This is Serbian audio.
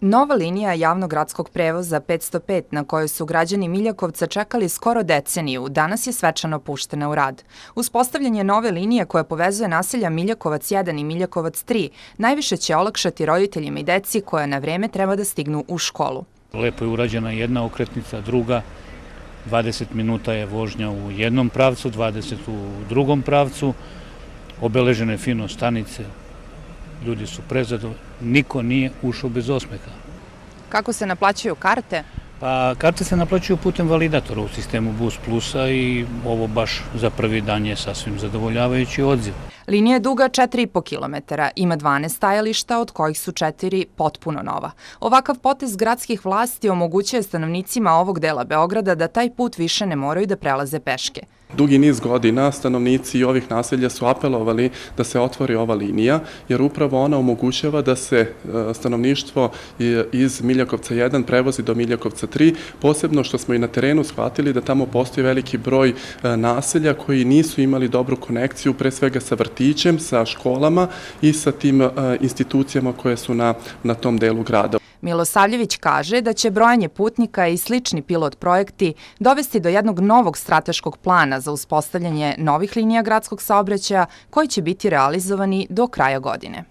Nova linija javnog gradskog prevoza 505, na kojoj su građani Miljakovca čekali skoro deceniju, danas je svečano puštena u rad. Uspostavljanje nove linije koja povezuje naselja Miljakovac 1 i Miljakovac 3 najviše će olakšati roditeljima i deci koja na vreme treba da stignu u školu. Lepo je urađena jedna okretnica, druga, 20 minuta je vožnja u jednom pravcu, 20 u drugom pravcu, obeležene fino stanice, ljudi su prezadovoljni, niko nije ušao bez osmeha. Kako se naplaćuju karte? Pa karte se naplaćuju putem validatora u sistemu Bus Plusa i ovo baš za prvi dan je sasvim zadovoljavajući odziv. Linija je duga 4,5 km, ima 12 stajališta, od kojih su 4 potpuno nova. Ovakav potez gradskih vlasti omogućuje stanovnicima ovog dela Beograda da taj put više ne moraju da prelaze peške. Dugi niz godina stanovnici ovih naselja su apelovali da se otvori ova linija, jer upravo ona omogućava da se stanovništvo iz Miljakovca 1 prevozi do Miljakovca 3, posebno što smo i na terenu shvatili da tamo postoji veliki broj naselja koji nisu imali dobru konekciju, pre svega sa vrtićem, sa školama i sa tim institucijama koje su na tom delu grada. Milosavljević kaže da će brojanje putnika i slični pilot projekti dovesti do jednog novog strateškog plana za uspostavljanje novih linija gradskog saobraćaja koji će biti realizovani do kraja godine.